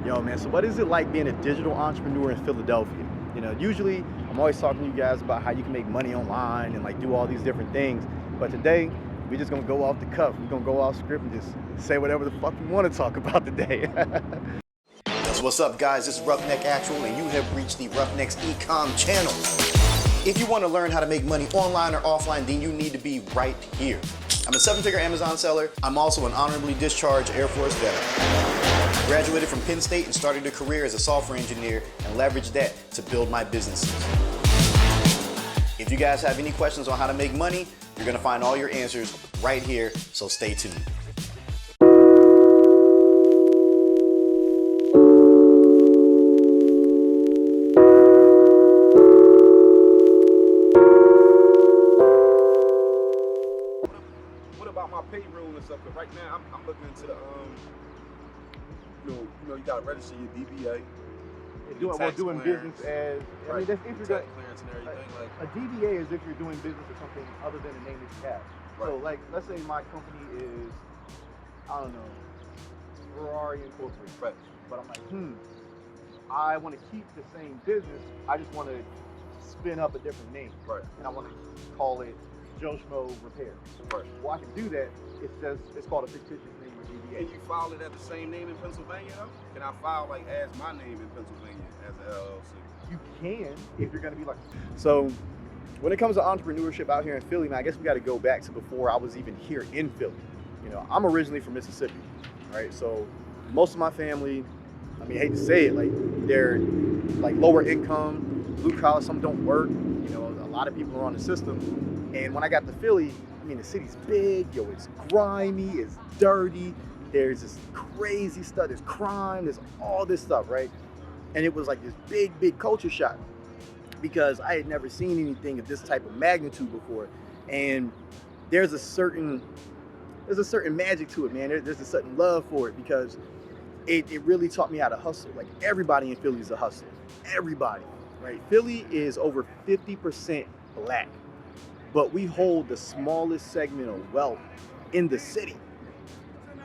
Yo, man, so what is it like being a digital entrepreneur in Philadelphia? You know, usually I'm always talking to you guys about how you can make money online and like do all these different things. But today, we're just gonna go off the cuff. We're gonna go off script and just say whatever the fuck we want to talk about today. What's up, guys? This is 𝗏𝗏𝗥𝗘𝗦, and you have reached the 𝗏𝗏𝗥𝗘𝗏 Ecom channel. If you want to learn how to make money online or offline, then you need to be right here. I'm a 7-figure Amazon seller. I'm also an honorably discharged Air Force veteran. Graduated from Penn State and started a career as a software engineer and leveraged that to build my businesses. If you guys have any questions on how to make money, you're going to find all your answers right here, so stay tuned. What about my payroll and stuff? Because right now I'm looking into the you got to register your DBA. Doing business as, I mean, that's if you're tax clearance and everything. Like a DBA is if you're doing business with something other than the name that you have. Right. So, like, let's say my company is, I don't know, Ferrari Incorporated. Right. But I'm like, I want to keep the same business. I just want to spin up a different name. Right. And I want to call it Joe Schmo Repair. Right. Well, I can do that. It's called a fictitious name or DBA. Can you file it at the same name in Pennsylvania though? Can I file like as my name in Pennsylvania as an LLC? You can if you're going to be like. So when it comes to entrepreneurship out here in Philly, man, I guess we got to go back to before I was even here in Philly. You know, I'm originally from Mississippi, right? So most of my family, I mean, I hate to say it, like they're like lower income, blue collar, some don't work. You know, a lot of people are on the system. And when I got to Philly, I mean, the city's big, yo, it's grimy, it's dirty, there's this crazy stuff, there's crime, there's all this stuff, right? And it was like this big culture shock because I had never seen anything of this type of magnitude before. And there's a certain magic to it, man. There's a certain love for it because it really taught me how to hustle. Like everybody in Philly is a hustler, everybody, right? Philly is over 50% black. But we hold the smallest segment of wealth in the city.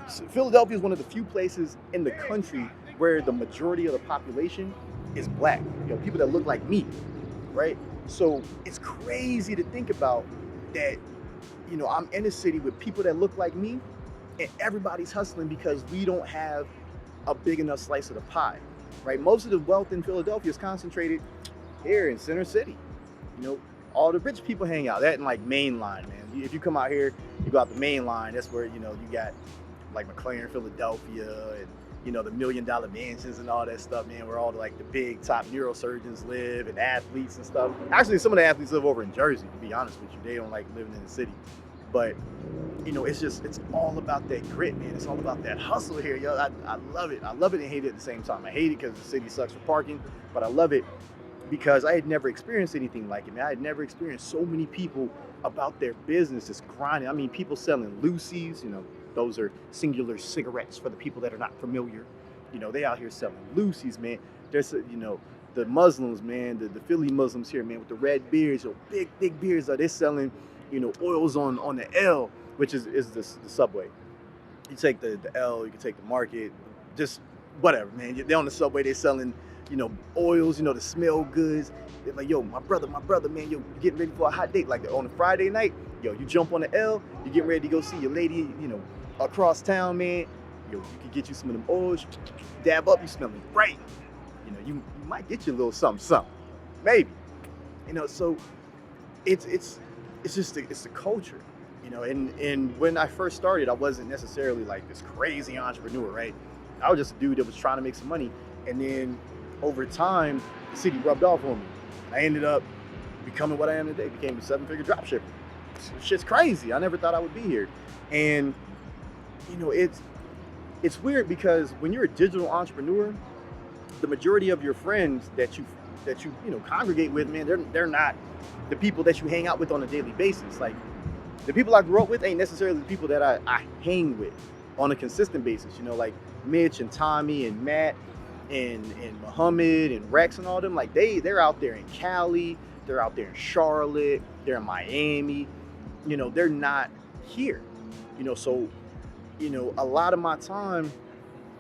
So Philadelphia is one of the few places in the country where the majority of the population is black. You know, people that look like me, right? So it's crazy to think about that, you know, I'm in a city with people that look like me and everybody's hustling because we don't have a big enough slice of the pie, right? Most of the wealth in Philadelphia is concentrated here in Center City, you know. All the rich people hang out. That and like Main Line, man. If you come out here, you go out the Main Line. That's where, you know, you got like McLaren, Philadelphia, and you know the $1 million mansions and all that stuff, man. Where all the like the big top neurosurgeons live and athletes and stuff. Actually, some of the athletes live over in Jersey. To be honest with you, they don't like living in the city. But you know, it's all about that grit, man. It's all about that hustle here, yo. I love it. I love it and hate it at the same time. I hate it because the city sucks for parking, but I love it because I had never experienced anything like it, man. I had never experienced so many people about their business just grinding. I mean, people selling Lucy's, you know, those are singular cigarettes for the people that are not familiar. You know, they out here selling Lucy's, man. There's, you know, the Muslims, man, the Philly Muslims here, man, with the red beards, or big beards, they're selling, you know, oils on the L, which is the subway. You take the L, you can take the market, just whatever, man. They're on the subway, they're selling, you know, oils, you know, the smell goods. They're like, yo, my brother, man, yo, you getting ready for a hot date. Like on a Friday night, yo, you jump on the L, you getting ready to go see your lady, you know, across town, man. Yo, you can get you some of them oils, dab up, you smelling great. You know, you might get you a little something, maybe. You know, so it's just it's the culture, you know. And when I first started, I wasn't necessarily like this crazy entrepreneur, right? I was just a dude that was trying to make some money, and then over time, the city rubbed off on me. I ended up becoming what I am today, became a 7-figure dropshipper. Shit's crazy. I never thought I would be here. And, you know, it's weird because when you're a digital entrepreneur, the majority of your friends that you congregate with, man, they're not the people that you hang out with on a daily basis. Like, the people I grew up with ain't necessarily the people that I hang with on a consistent basis. You know, like Mitch and Tommy and Matt and Muhammad and Rex and all them, like they're out there in Cali, they're out there in Charlotte, they're in Miami, you know, they're not here, you know. So, you know, a lot of my time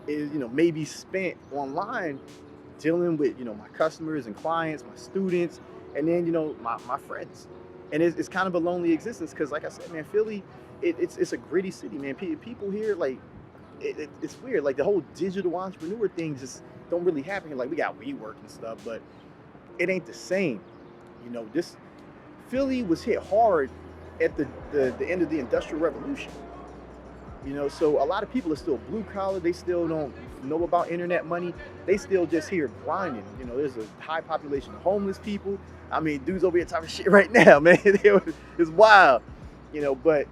is, maybe spent online dealing with, my customers and clients, my students, and then, my friends. And it's kind of a lonely existence because, like I said, man, Philly, it's a gritty city, man. People here, like, it's weird. Like, the whole digital entrepreneur thing just don't really happen here. Like, we got WeWork and stuff, but it ain't the same. This Philly was hit hard at the end of the Industrial Revolution. So a lot of people are still blue collar. They still don't know about internet money. They still just here grinding. There's a high population of homeless people. I mean, dudes over here talking shit right now, man. It's wild. But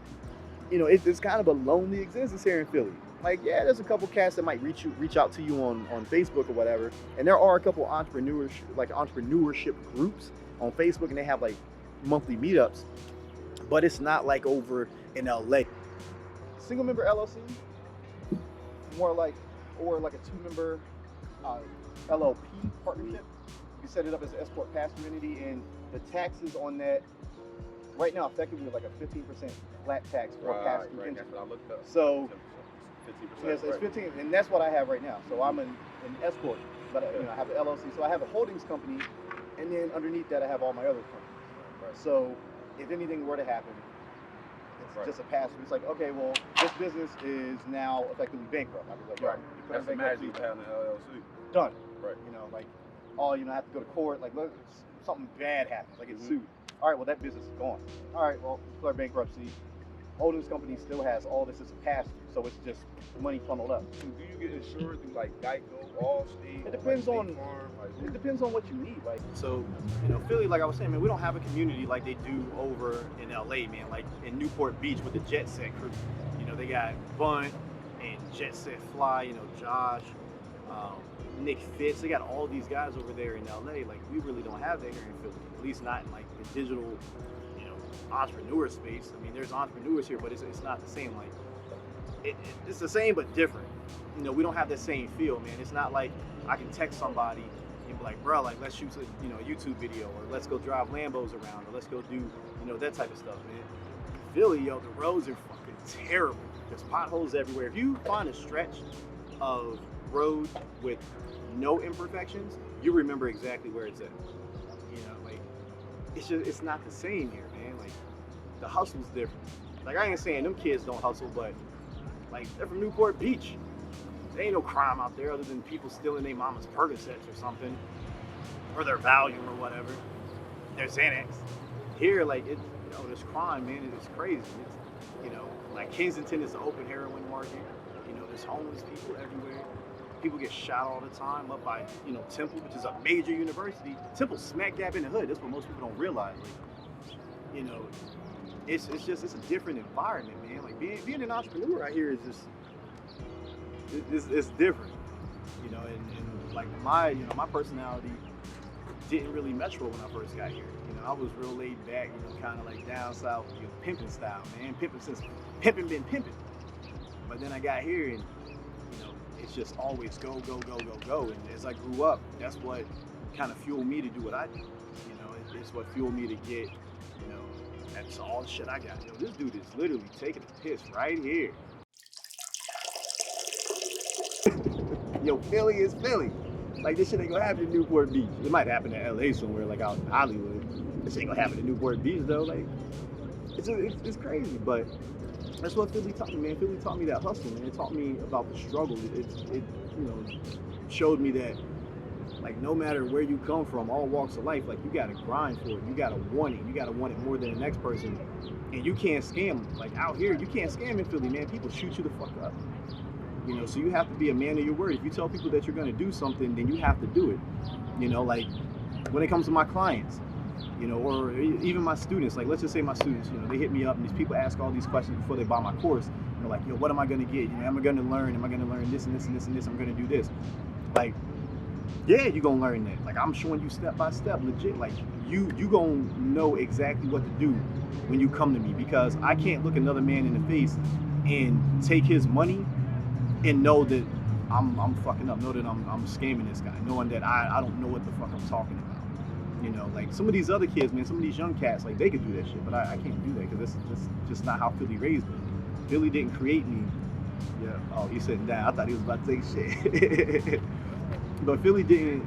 it's kind of a lonely existence here in Philly. Like, yeah, there's a couple cats that might reach out to you on Facebook or whatever, and there are a couple entrepreneurship groups on Facebook, and they have like monthly meetups, but it's not like over in LA. Single member LLC, or like a 2-member LLP partnership. You set it up as an S-corp pass-through entity, and the taxes on that right now effectively are like a 15% flat tax for a pass-through entity. That's what I looked up. So 15%. yes, it's 15, and that's what I have right now. So I'm an S-corp, but I have an LLC. So I have a holdings company, and then underneath that I have all my other companies. Right. So if anything were to happen, it's just a pass-through. It's like, okay, well, this business is now effectively bankrupt. I'd be like, Right. you put That's in the magic bankruptcy, of having an LLC. done. Right. Like, I have to go to court. Like, look, something bad happens. I get sued. All right, well, that business is gone. All right, well, declare bankruptcy. Holdings company still has all this as a pass-through, so it's just money funneled up. So do you get insured through like Geico, Allstate? It depends like on State Farm, like, it depends on what you need. Like, so, Philly, like I was saying, man, we don't have a community like they do over in LA, man. Like in Newport Beach with the Jet Set crew. They got Bunt and Jet Set Fly, Josh, Nick Fitz. They got all these guys over there in LA. Like, we really don't have that here in Philly. At least not in like the digital, entrepreneur space. I mean, there's entrepreneurs here, but it's not the same. Like, it's the same but different. We don't have that same feel, man. It's not like I can text somebody and be like, bro, like, let's shoot a YouTube video, or let's go drive Lambos around, or let's go do that type of stuff, man. Philly, the roads are fucking terrible. There's potholes everywhere. If you find a stretch of road with no imperfections, you remember exactly where it's at. Like, it's not the same here, man. Like, the hustle's different. Like, I ain't saying them kids don't hustle, but like, they're from Newport Beach. There ain't no crime out there other than people stealing their mama's Percocets or something, or their Valium or whatever. There's Xanax. Here, like, there's crime, man. It's crazy. It's, like, Kensington is the open heroin market. There's homeless people everywhere. People get shot all the time up by, Temple, which is a major university. Temple's smack dab in the hood. That's what most people don't realize. Like, it's a different environment, man. Like, being an entrepreneur out here is just, it's different. And like my personality didn't really mesh well when I first got here. I was real laid back, kind of like down south, pimping style, man. Pimping been pimping. But then I got here, and it's just always go, go, go, go, go. And as I grew up, that's what kind of fueled me to do what I do. It's what fueled me to get, that's all the shit I got. This dude is literally taking a piss right here. Philly is Philly. Like, this shit ain't gonna happen in Newport Beach. It might happen in LA somewhere, like out in Hollywood. This ain't gonna happen in Newport Beach though. Like, it's crazy, but that's what Philly taught me, man. Philly taught me that hustle, man. It taught me about the struggle. It showed me that, like, no matter where you come from, all walks of life, like, you gotta grind for it. You gotta want it. You gotta want it more than the next person. And you can't scam. Like, out here, you can't scam in Philly, man. People shoot you the fuck up. So you have to be a man of your word. If you tell people that you're gonna do something, then you have to do it. Like, when it comes to my clients, or even my students, like, let's just say my students, they hit me up and these people ask all these questions before they buy my course. Like, what am I gonna get? Am I gonna learn? Am I gonna learn this and this and this and this? I'm gonna do this. Like, yeah, you gonna learn that. Like, I'm showing you step by step, legit. Like, you gonna know exactly what to do when you come to me, because I can't look another man in the face and take his money and know that I'm fucking up, know that I'm scamming this guy, knowing that I don't know what the fuck I'm talking about. Like, some of these other kids, man, some of these young cats, like, they could do that shit, but I can't do that, because that's just not how Philly raised me. Philly didn't create me Yeah. Oh, he's sitting down. I thought he was about to say shit. But Philly didn't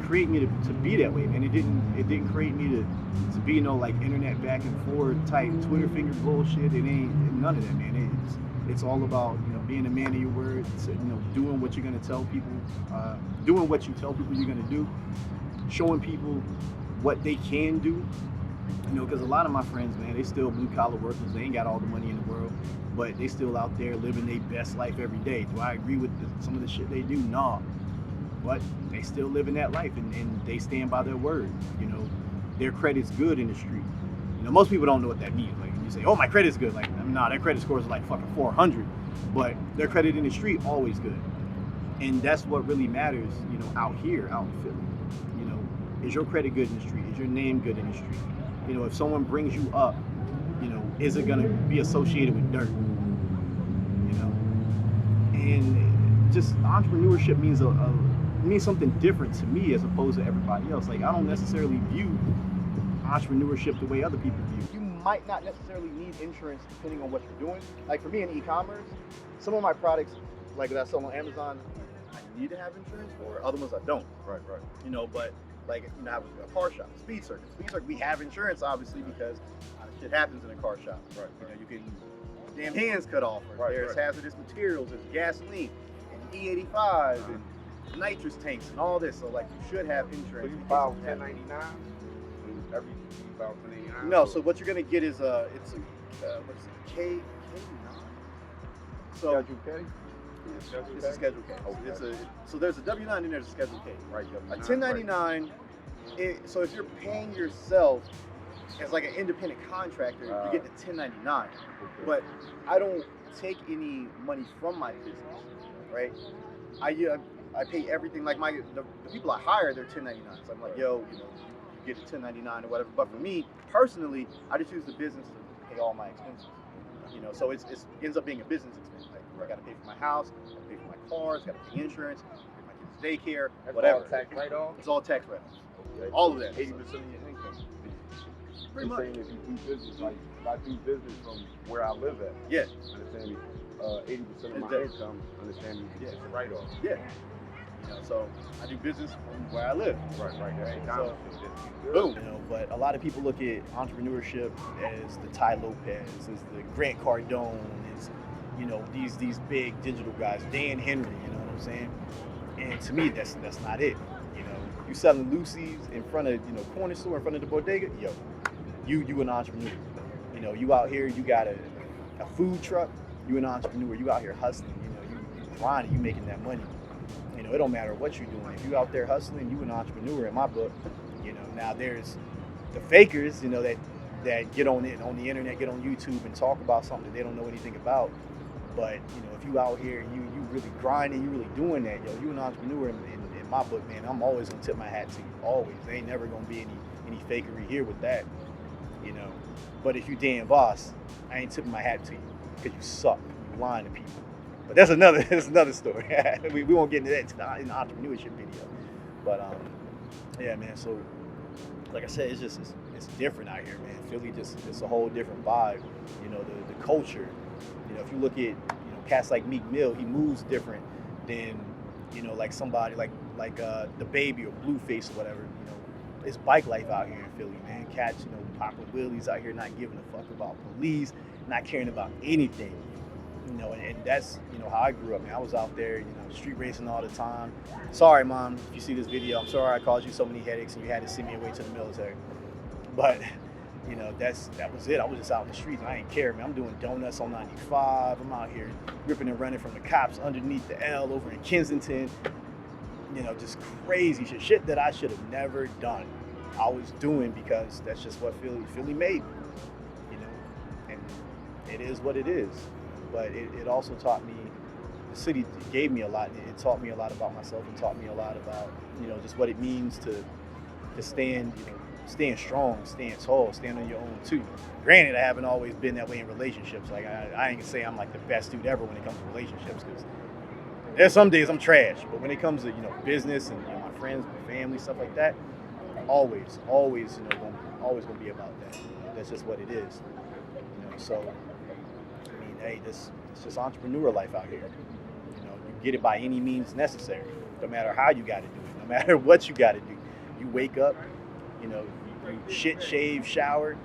create me to be that way, man. It didn't create me to be like internet back and forth type Twitter finger bullshit. It ain't none of that, man. It's all about being a man of your word. Doing what you're gonna tell people, doing what you tell people you're gonna do, showing people what they can do. Because a lot of my friends, man, they still blue collar workers. They ain't got all the money in the world, but they still out there living their best life every day. Do I agree with some of the shit they do? Nah. But they still living that life, and they stand by their word. Their credit's good in the street. Most people don't know what that means. Like, you say, oh, my credit's good. Like, nah, their credit score is like fucking 400. But their credit in the street, always good. And that's what really matters, out here, out in Philly. Is your credit good in the street? Is your name good in the street? If someone brings you up, is it gonna be associated with dirt? And just entrepreneurship means something different to me as opposed to everybody else. Like, I don't necessarily view entrepreneurship the way other people view. You might not necessarily need insurance depending on what you're doing. Like for me in e-commerce, some of my products, like that I sell on Amazon, I need to have insurance for. Other ones I don't. Right. But like I have a car shop, Speed Circuit. We have insurance obviously because shit happens in a car shop. Right. You can damn hands cut off. There's hazardous materials. There's gasoline and E85 and nitrous tanks and all this. So like you should have insurance. So you file 1099. Every you file 1099. No. So what you're gonna get is it's a what's it? K9. So Schedule K. This is Schedule K. Okay. So there's a W9 and there's a Schedule K. Right. A 1099. So if you're paying yourself as like an independent contractor, you get the 1099. Okay. But I don't take any money from my business, right? I pay everything. Like the people I hire, they're 1099. So I'm like, yo, you get a 1099 or whatever. But for me personally, I just use the business to pay all my expenses. So it ends up being a business expense. Like I got to pay for my house, I got to pay for my cars, got to pay insurance, pay my kids' daycare, That's whatever. all tax write-off? It's all tax write-offs. Okay. All of that. 80% of your income. Pretty much. Saying if you do business, like if I do business from where I live at, Yeah. understand me, 80% of my income, understand me, it's a write-off. Yeah. So I do business from where I live. Right. So, boom. But a lot of people look at entrepreneurship as the 𝗙𝗨𝗪𝗓, as the Grant Cardone, as these big digital guys, Dan Henry. You know what I'm saying? And to me, that's not it. You selling Lucy's in front of corner store in front of the bodega, yo, you an entrepreneur. You out here, you got a food truck, you an entrepreneur. You out here hustling. You grinding, you making that money. It don't matter what you're doing. If you out there hustling, you an entrepreneur in my book. Now there's the fakers, that get on the internet, get on YouTube and talk about something that they don't know anything about. But if you out here and you really grinding, you really doing that, yo, you an entrepreneur in my book, man. I'm always gonna tip my hat to you. Always. There ain't never gonna be any fakery here with that. But if you damn boss, I ain't tipping my hat to you because you suck. You lying to people. But that's another story. we won't get into that in the entrepreneurship video. But yeah, man. So like I said, it's different out here, man. Philly it's a whole different vibe. The culture. If you look at cats like Meek Mill, he moves different than like somebody like the Baby or Blueface or whatever. It's bike life out here in Philly, man. Cats, popping wheelies out here, not giving a fuck about police, not caring about anything. And that's how I grew up, man. I was out there, street racing all the time. Sorry, Mom, if you see this video, I'm sorry I caused you so many headaches and you had to send me away to the military. But that was it. I was just out in the streets and I didn't care, man. I'm doing donuts on 95. I'm out here ripping and running from the cops underneath the L over in Kensington. Just crazy shit that I should have never done. I was doing because that's just what Philly made me, and it is what it is. But it also taught me, the city gave me a lot. It taught me a lot about myself and taught me a lot about, just what it means to stand, staying strong, staying tall, stand on your own too. Granted, I haven't always been that way in relationships. Like I ain't gonna say I'm like the best dude ever when it comes to relationships, because there's some days I'm trash. But when it comes to business and my friends, my family, stuff like that, always always gonna be about that. That's just what it is. So I mean, hey, It's just entrepreneur life out here. You know, you get it by any means necessary. No matter how you got to do it, no matter what you got to do. You wake up, you know, you shit, shave, shower,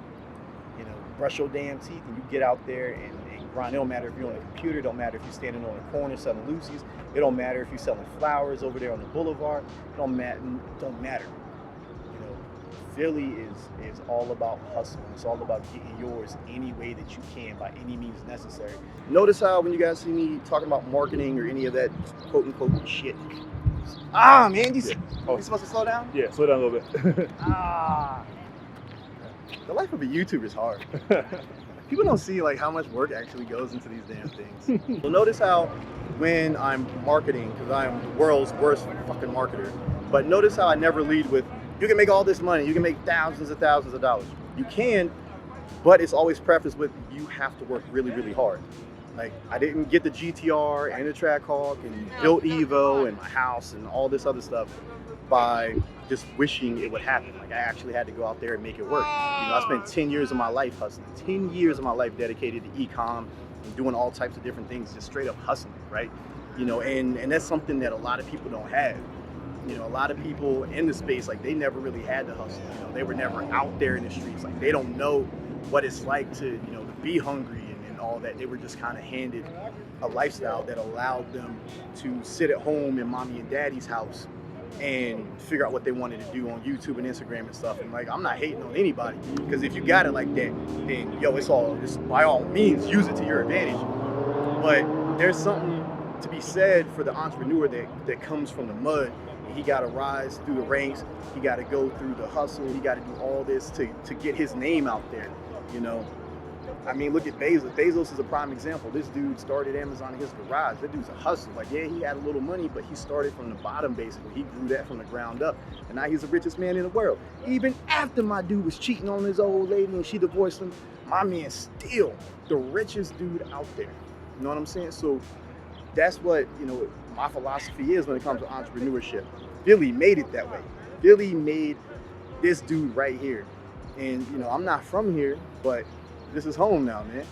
you know, brush your damn teeth, and you get out there and grind. It don't matter if you're on a computer. It don't matter if you're standing on a corner selling Lucy's. It don't matter if you're selling flowers over there on the boulevard. It don't matter. You know, Philly is all about hustling. It's all about getting yours any way that you can by any means necessary. Notice how when you guys see me talking about marketing or any of that quote unquote shit. Man, you supposed to slow down? Yeah, slow down a little bit. The life of a YouTuber is hard. People don't see like how much work actually goes into these damn things. Well, notice how when I'm marketing, because I'm the world's worst fucking marketer, but notice how I never lead with, you can make all this money, you can make thousands of dollars. You can, but it's always prefaced with, you have to work really, really hard. Like, I didn't get the GTR and the Trackhawk and built Evo and my house and all this other stuff by just wishing it would happen. Like, I actually had to go out there and make it work. You know, I spent 10 years of my life hustling, 10 years of my life dedicated to e-com and doing all types of different things, just straight up hustling, right? You know, and that's something that a lot of people don't have. You know, a lot of people in the space, like, they never really had to hustle. You know, they were never out there in the streets. Like, they don't know what it's like to, you know, to be hungry and all that. They were just kind of handed a lifestyle that allowed them to sit at home in mommy and daddy's house and figure out what they wanted to do on YouTube and Instagram and stuff. And like, I'm not hating on anybody, because if you got it like that, then yo, it's by all means, use it to your advantage. But there's something to be said for the entrepreneur that comes from the mud. He got to rise through the ranks. He got to go through the hustle. He got to do all this to get his name out there, you know. I mean, look at Bezos. Bezos is a prime example. This dude started Amazon in his garage. That dude's a hustler. Like, yeah, he had a little money, but he started from the bottom, basically. He grew that from the ground up. And now he's the richest man in the world. Even after my dude was cheating on his old lady and she divorced him, my man's still the richest dude out there. You know what I'm saying? So that's what, you know, my philosophy is when it comes to entrepreneurship. Philly made it that way. Philly made this dude right here. And, you know, I'm not from here, but this is home now, man.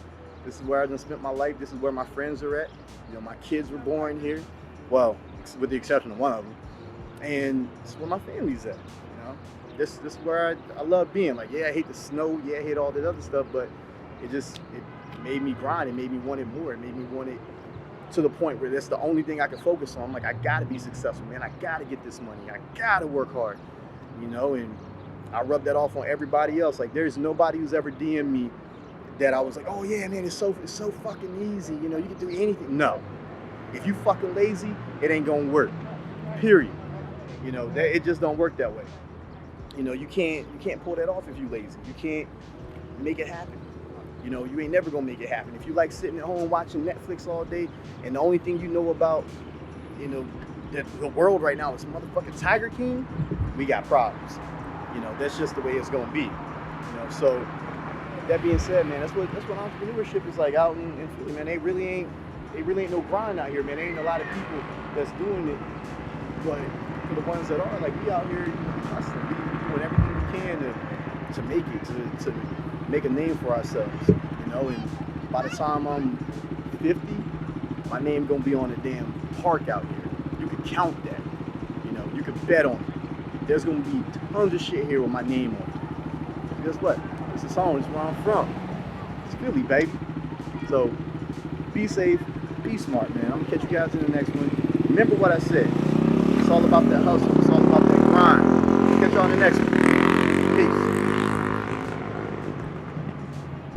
This is where I done spent my life. This is where my friends are at. You know, my kids were born here. Well, with the exception of one of them. And this is where my family's at, you know. This is where I love being. Like, yeah, I hate the snow. Yeah, I hate all that other stuff, but it made me grind. It made me want it more. It made me want it to the point where that's the only thing I can focus on. I'm like, I gotta be successful, man. I gotta get this money. I gotta work hard, you know. And I rub that off on everybody else. Like, there's nobody who's ever DM'd me that I was like, oh yeah, man, it's so fucking easy. You know, you can do anything. No, if you fucking lazy, it ain't gonna work. Period. You know, it just don't work that way. You know, you can't pull that off if you lazy. You can't make it happen. You know, you ain't never gonna make it happen. If you like sitting at home watching Netflix all day, and the only thing you know about, you know, the world right now is motherfucking Tiger King, we got problems. You know, that's just the way it's gonna be. You know, so that being said, man, that's what entrepreneurship is like out in Philly, man. They really ain't no grind out here, man. There ain't a lot of people that's doing it, but for the ones that are, like, we out here hustling, we doing everything we can to make it, to make a name for ourselves, you know. And by the time I'm 50, my name gonna be on a damn park out here. You can count that, you know. You can bet on it. There's gonna be tons of shit here with my name on it. Guess what? This is home. This is where I'm from. It's Philly, baby. So be safe, be smart, man. I'm gonna catch you guys in the next one. Remember what I said. It's all about that hustle. It's all about that grind. Catch you on the next one. Peace.